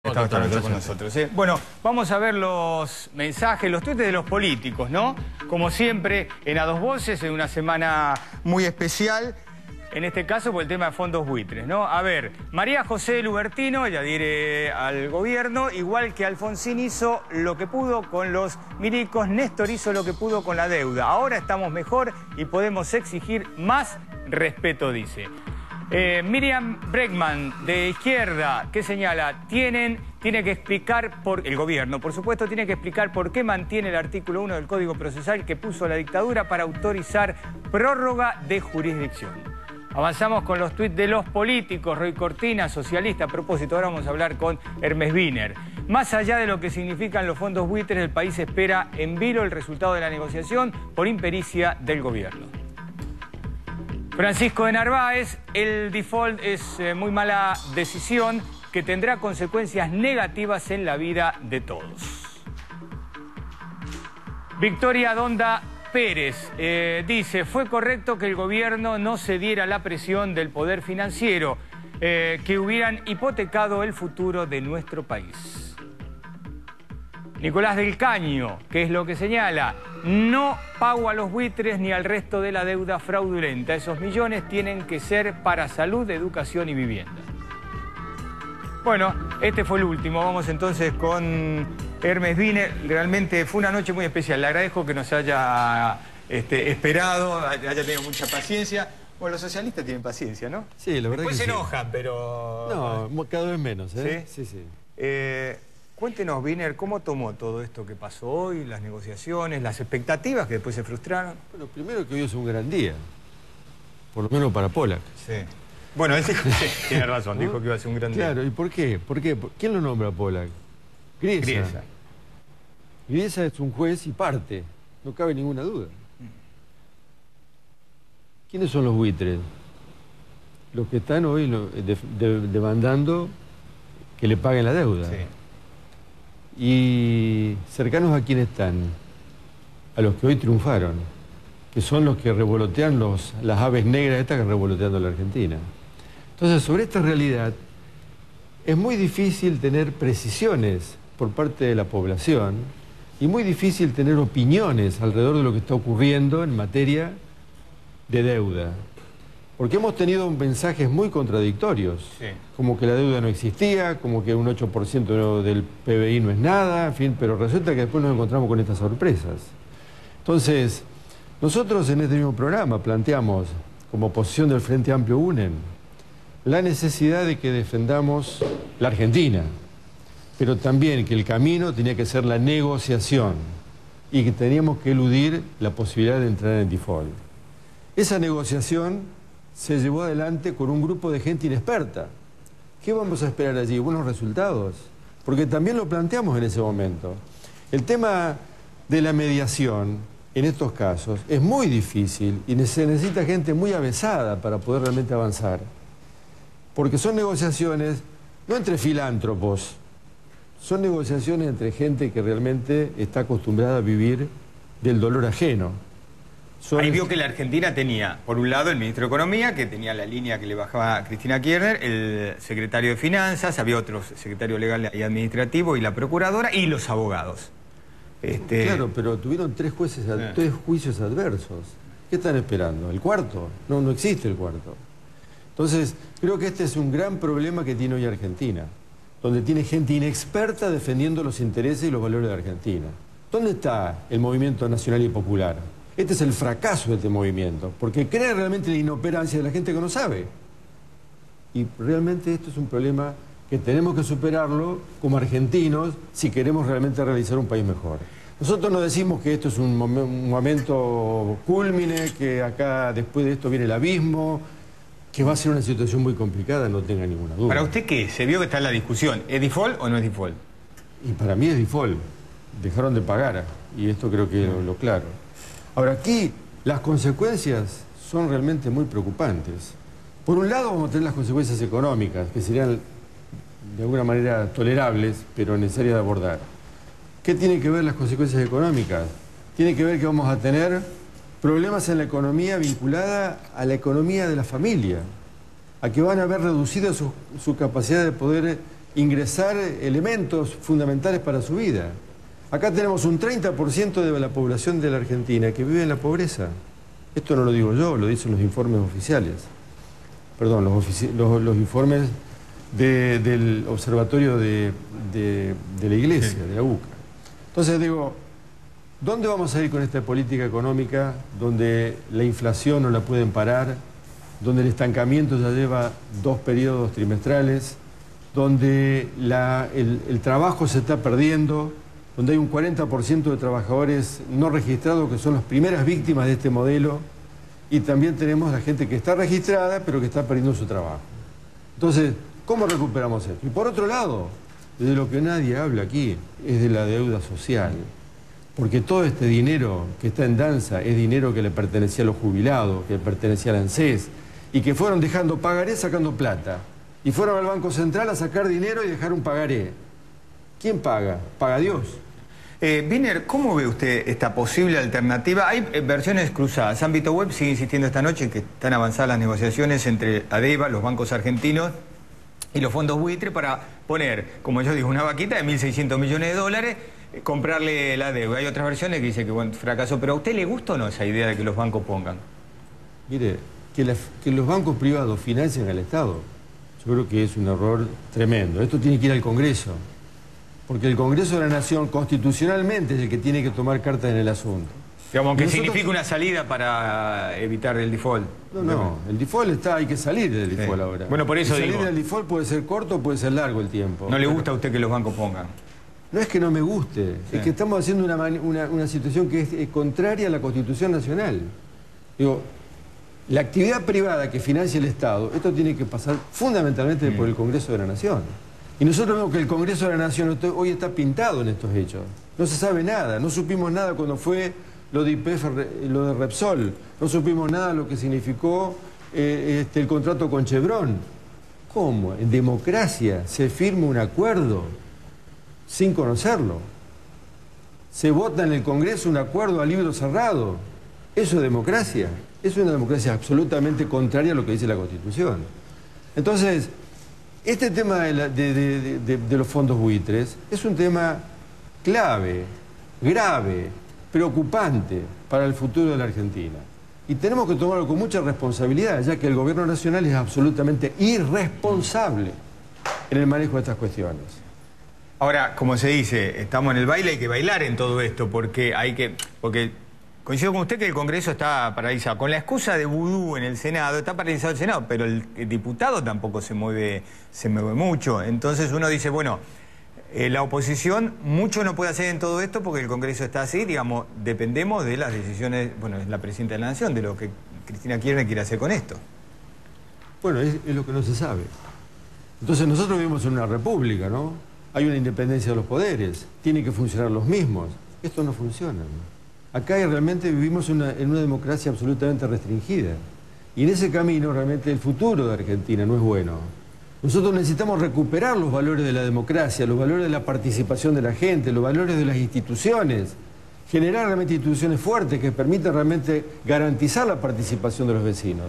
Estaba esta noche con nosotros. Bueno, vamos a ver los mensajes, los tuites de los políticos, ¿no? Como siempre, en A Dos Voces, en una semana muy especial. En este caso, por el tema de fondos buitres, ¿no? A ver, María José Lubertino, ella adhiere al gobierno, igual que Alfonsín hizo lo que pudo con los milicos, Néstor hizo lo que pudo con la deuda. Ahora estamos mejor y podemos exigir más respeto, dice. Miriam Bregman, de Izquierda, que señala, tiene que explicar, el gobierno, por supuesto, tiene que explicar por qué mantiene el artículo 1 del Código Procesal que puso la dictadura para autorizar prórroga de jurisdicción. Avanzamos con los tuits de los políticos. Roy Cortina, socialista. A propósito, ahora vamos a hablar con Hermes Wiener. Más allá de lo que significan los fondos buitres, el país espera en vilo el resultado de la negociación por impericia del gobierno. Francisco de Narváez, el default es muy mala decisión que tendrá consecuencias negativas en la vida de todos. Victoria Donda Pérez dice, fue correcto que el gobierno no cediera a la presión del poder financiero que hubieran hipotecado el futuro de nuestro país. Nicolás del Caño, que es lo que señala, no pago a los buitres ni al resto de la deuda fraudulenta. Esos millones tienen que ser para salud, educación y vivienda. Bueno, este fue el último. Vamos entonces con Hermes Wiener. Realmente fue una noche muy especial. Le agradezco que nos haya esperado, haya tenido mucha paciencia. Bueno, los socialistas tienen paciencia, ¿no? Sí, la verdad que sí. Después se enojan, pero... No, cada vez menos, ¿eh? ¿Sí? Sí, sí. Cuéntenos, Wiener, ¿cómo tomó todo esto que pasó hoy, las negociaciones, las expectativas que después se frustraron? Bueno, primero que hoy es un gran día, por lo menos para Pollack. Sí. Bueno, él dijo, tiene razón, dijo que iba a ser un gran día. Claro, ¿y por qué? ¿Quién lo nombra a Pollack? Griesa. Griesa es un juez y parte, no cabe ninguna duda. ¿Quiénes son los buitres? Los que están hoy demandando que le paguen la deuda. Sí. Y cercanos a quién están, a los que hoy triunfaron, que son los que revolotean las aves negras estas que revoloteando la Argentina. Entonces, sobre esta realidad, es muy difícil tener precisiones por parte de la población y muy difícil tener opiniones alrededor de lo que está ocurriendo en materia de deuda. Porque hemos tenido mensajes muy contradictorios, sí, como que la deuda no existía, como que un 8% del PBI no es nada, en fin, pero resulta que después nos encontramos con estas sorpresas. Entonces, nosotros en este mismo programa planteamos, como posición del Frente Amplio UNEN, la necesidad de que defendamos la Argentina, pero también que el camino tenía que ser la negociación y que teníamos que eludir la posibilidad de entrar en default. Esa negociación se llevó adelante con un grupo de gente inexperta. ¿Qué vamos a esperar allí? ¿Buenos resultados? Porque también lo planteamos en ese momento. El tema de la mediación, en estos casos, es muy difícil y se necesita gente muy avesada para poder realmente avanzar. Porque son negociaciones no entre filántropos, son negociaciones entre gente que realmente está acostumbrada a vivir del dolor ajeno. Ahí vio que la Argentina tenía, por un lado, el ministro de Economía, que tenía la línea que le bajaba Cristina Kirchner, el secretario de Finanzas, había otro secretario legal y administrativo, y la procuradora, y los abogados. Claro, pero tuvieron tres juicios adversos. ¿Qué están esperando? ¿El cuarto? No, no existe el cuarto. Entonces, creo que este es un gran problema que tiene hoy Argentina, donde tiene gente inexperta defendiendo los intereses y los valores de Argentina. ¿Dónde está el movimiento nacional y popular? Este es el fracaso de este movimiento, porque cree realmente la inoperancia de la gente que no sabe. Y realmente esto es un problema que tenemos que superarlo como argentinos si queremos realmente realizar un país mejor. Nosotros no decimos que esto es un momento cúlmine, que acá después de esto viene el abismo, que va a ser una situación muy complicada, no tenga ninguna duda. ¿Para usted qué? Se vio que está en la discusión. ¿Es default o no es default? Y para mí es default. Dejaron de pagar, y esto creo que es lo claro. Ahora, aquí las consecuencias son realmente muy preocupantes. Por un lado vamos a tener las consecuencias económicas, que serían de alguna manera tolerables, pero necesarias de abordar. ¿Qué tiene que ver las consecuencias económicas? Tiene que ver que vamos a tener problemas en la economía vinculada a la economía de la familia, a que van a haber reducido su capacidad de poder ingresar elementos fundamentales para su vida. Acá tenemos un 30% de la población de la Argentina que vive en la pobreza. Esto no lo digo yo, lo dicen los informes oficiales. Perdón, los informes del Observatorio de la Iglesia, de la UCA. Entonces digo, ¿dónde vamos a ir con esta política económica donde la inflación no la pueden parar, donde el estancamiento ya lleva 2 periodos trimestrales, donde el trabajo se está perdiendo, donde hay un 40% de trabajadores no registrados que son las primeras víctimas de este modelo, y también tenemos la gente que está registrada pero que está perdiendo su trabajo? Entonces, ¿cómo recuperamos esto? Y por otro lado, de lo que nadie habla aquí, es de la deuda social. Porque todo este dinero que está en danza es dinero que le pertenecía a los jubilados, que le pertenecía a la ANSES, y que fueron dejando pagaré sacando plata. Y fueron al Banco Central a sacar dinero y dejar un pagaré. ¿Quién paga? Paga Dios. Wiener, ¿cómo ve usted esta posible alternativa? Hay versiones cruzadas. Ámbito Web sigue insistiendo esta noche en que están avanzadas las negociaciones entre ADEVA, los bancos argentinos y los fondos buitre para poner, como yo digo, una vaquita de 1.600 millones de dólares, comprarle la deuda. Hay otras versiones que dicen que bueno, fracasó, pero ¿a usted le gusta o no esa idea de que los bancos pongan? Mire, que los bancos privados financien al Estado, yo creo que es un error tremendo. Esto tiene que ir al Congreso, porque el Congreso de la Nación constitucionalmente es el que tiene que tomar cartas en el asunto. Digamos que significa una salida para evitar el default. No, el default está, hay que salir del default ahora. Bueno, por eso digo. Salir del default puede ser corto o puede ser largo el tiempo. ¿No le gusta a usted que los bancos pongan? No es que no me guste, es que estamos haciendo una situación que es contraria a la Constitución Nacional. Digo, la actividad privada que financia el Estado, esto tiene que pasar fundamentalmente por el Congreso de la Nación. Y nosotros vemos que el Congreso de la Nación hoy está pintado en estos hechos. No se sabe nada, no supimos nada cuando fue lo de YPF, lo de Repsol, no supimos nada de lo que significó el contrato con Chevron. ¿Cómo? En democracia se firma un acuerdo sin conocerlo. Se vota en el Congreso un acuerdo a libro cerrado. ¿Eso es democracia? Es una democracia absolutamente contraria a lo que dice la Constitución. Entonces, este tema de los fondos buitres es un tema clave, grave, preocupante para el futuro de la Argentina. Y tenemos que tomarlo con mucha responsabilidad, ya que el gobierno nacional es absolutamente irresponsable en el manejo de estas cuestiones. Ahora, como se dice, estamos en el baile, hay que bailar en todo esto, porque coincido con usted que el Congreso está paralizado. Con la excusa de vudú en el Senado, está paralizado el Senado, pero el diputado tampoco se mueve mucho. Entonces uno dice, bueno, la oposición mucho no puede hacer en todo esto porque el Congreso está así, digamos, dependemos de las decisiones, bueno, es la Presidenta de la Nación, de lo que Cristina Kirchner quiere hacer con esto. Bueno, es lo que no se sabe. Entonces nosotros vivimos en una república, ¿no? Hay una independencia de los poderes, tienen que funcionar los mismos. Esto no funciona, ¿no? Acá realmente vivimos en una democracia absolutamente restringida. Y en ese camino realmente el futuro de Argentina no es bueno. Nosotros necesitamos recuperar los valores de la democracia, los valores de la participación de la gente, los valores de las instituciones, generar realmente instituciones fuertes que permitan realmente garantizar la participación de los vecinos.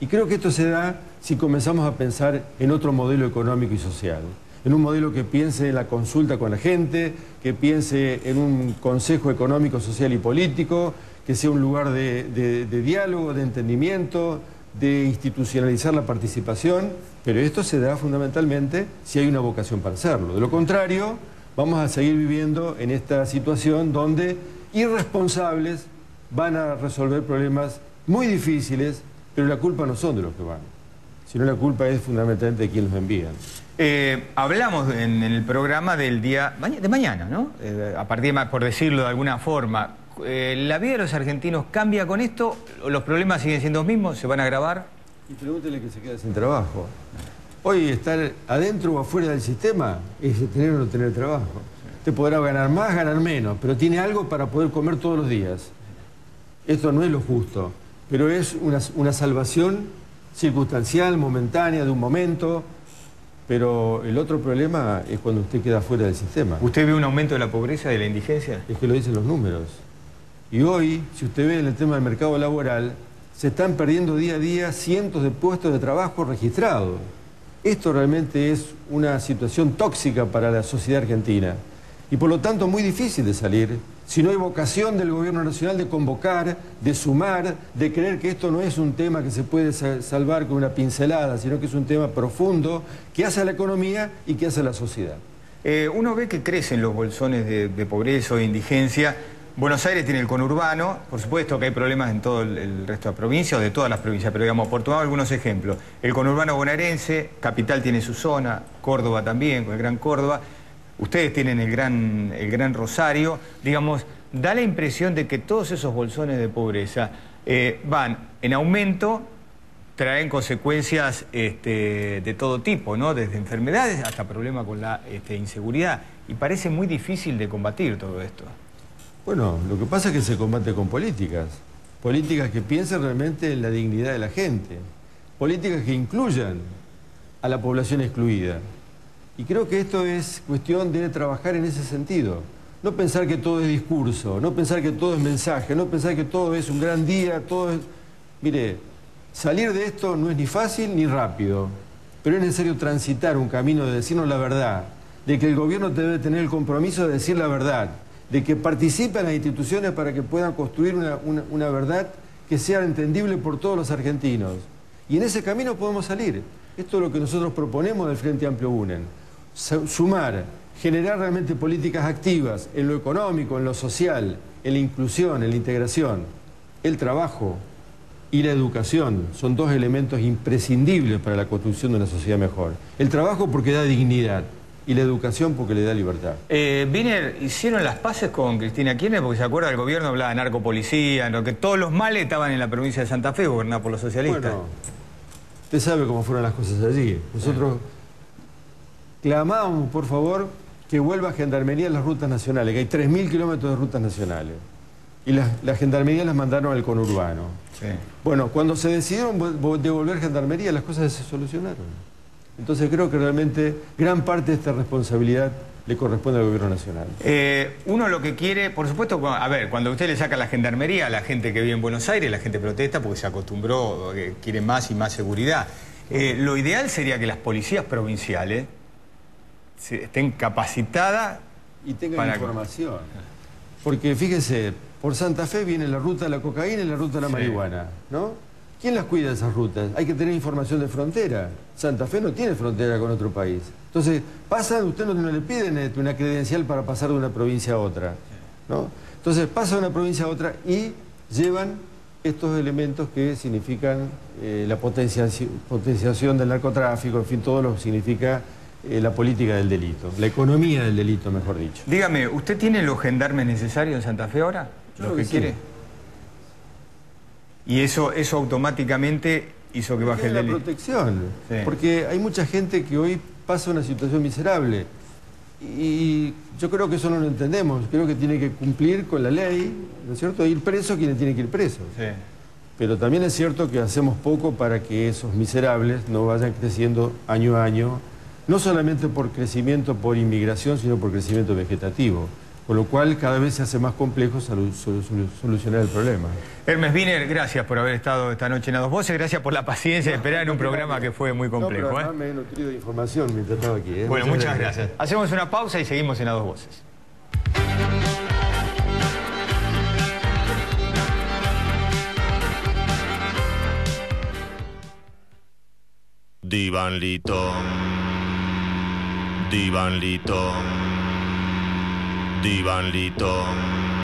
Y creo que esto se da si comenzamos a pensar en otro modelo económico y social. En un modelo que piense en la consulta con la gente, que piense en un consejo económico, social y político, que sea un lugar de diálogo, de entendimiento, de institucionalizar la participación, pero esto se da fundamentalmente si hay una vocación para hacerlo. De lo contrario, vamos a seguir viviendo en esta situación donde irresponsables van a resolver problemas muy difíciles, pero la culpa no son de los que van, sino la culpa es fundamentalmente de quienes los envían. Hablamos en el programa del día de mañana, ¿no? A partir de, por decirlo de alguna forma, ¿la vida de los argentinos cambia con esto? ¿Los problemas siguen siendo los mismos? ¿Se van a agravar? Y pregúntele que se queda sin trabajo. Hoy estar adentro o afuera del sistema es tener o no tener trabajo. Usted podrá ganar más, ganar menos, pero tiene algo para poder comer todos los días. Esto no es lo justo, pero es una salvación circunstancial, momentánea, de un momento. Pero el otro problema es cuando usted queda fuera del sistema. ¿Usted ve un aumento de la pobreza y de la indigencia? Es que lo dicen los números. Y hoy, si usted ve en el tema del mercado laboral, se están perdiendo día a día cientos de puestos de trabajo registrados. Esto realmente es una situación tóxica para la sociedad argentina y por lo tanto muy difícil de salir si no hay vocación del gobierno nacional de convocar, de sumar, de creer que esto no es un tema que se puede salvar con una pincelada, sino que es un tema profundo que hace a la economía y que hace a la sociedad. Uno ve que crecen los bolsones de pobreza o de indigencia. Buenos Aires tiene el conurbano, por supuesto que hay problemas en todo el resto de las provincias o de todas las provincias, pero digamos, por tomar algunos ejemplos. El conurbano bonaerense, Capital tiene su zona, Córdoba también, con el Gran Córdoba. Ustedes tienen el gran Rosario. Digamos, da la impresión de que todos esos bolsones de pobreza van en aumento, traen consecuencias de todo tipo, ¿no? Desde enfermedades hasta problemas con la inseguridad. Y parece muy difícil de combatir todo esto. Bueno, lo que pasa es que se combate con políticas. Políticas que piensen realmente en la dignidad de la gente. Políticas que incluyan a la población excluida. Y creo que esto es cuestión de trabajar en ese sentido. No pensar que todo es discurso, no pensar que todo es mensaje, no pensar que todo es un gran día, todo es... Mire, salir de esto no es ni fácil ni rápido, pero es necesario transitar un camino de decirnos la verdad, de que el gobierno debe tener el compromiso de decir la verdad, de que participen las instituciones para que puedan construir una verdad que sea entendible por todos los argentinos. Y en ese camino podemos salir. Esto es lo que nosotros proponemos del Frente Amplio UNEN. Sumar, generar realmente políticas activas en lo económico, en lo social, en la inclusión, en la integración. El trabajo y la educación son dos elementos imprescindibles para la construcción de una sociedad mejor. El trabajo porque da dignidad y la educación porque le da libertad. Wiener, ¿hicieron las paces con Cristina Kirchner? Porque se acuerda, el gobierno hablaba de narcopolicía, ¿no? Que todos los males estaban en la provincia de Santa Fe, gobernada por los socialistas. Bueno, usted sabe cómo fueron las cosas allí. Nosotros clamábamos, por favor, que vuelva Gendarmería en las rutas nacionales, que hay 3.000 kilómetros de rutas nacionales. Y las Gendarmerías las mandaron al conurbano. Sí. Bueno, cuando se decidieron devolver Gendarmería, las cosas se solucionaron. Entonces creo que realmente gran parte de esta responsabilidad le corresponde al gobierno nacional. Uno lo que quiere, por supuesto, a ver, cuando usted le saca la Gendarmería a la gente que vive en Buenos Aires, la gente protesta porque se acostumbró, quiere más y más seguridad. Lo ideal sería que las policías provinciales estén capacitadas y tengan información. Porque fíjese, por Santa Fe viene la ruta de la cocaína y la ruta de la marihuana, ¿no? ¿Quién las cuida esas rutas? Hay que tener información de frontera. Santa Fe no tiene frontera con otro país. Entonces, pasan, usted no le piden una credencial para pasar de una provincia a otra, ¿no? Entonces, pasa de una provincia a otra y llevan estos elementos que significan la potenciación del narcotráfico, en fin, todo lo que significa la política del delito, la economía del delito, mejor dicho. Dígame, ¿usted tiene los gendarmes necesarios en Santa Fe ahora? Claro ¿Los que quiere? Sí. Y eso automáticamente hizo que baje el la delito. Protección, Sí. porque hay mucha gente que hoy pasa una situación miserable y yo creo que eso no lo entendemos. Creo que tiene que cumplir con la ley, ¿no es cierto? Ir preso quien tiene que ir preso. Sí. Pero también es cierto que hacemos poco para que esos miserables no vayan creciendo año a año, no solamente por crecimiento por inmigración, sino por crecimiento vegetativo. Con lo cual cada vez se hace más complejo solucionar el problema. Hermes Wiener, gracias por haber estado esta noche en A Dos Voces, gracias por la paciencia de esperar en un programa que fue muy complejo. No, pero además me he nutrido de información mientras estaba aquí. Bueno, muchas gracias. Hacemos una pausa y seguimos en A Dos Voces. Divanlito, Divanlito, Divanlito.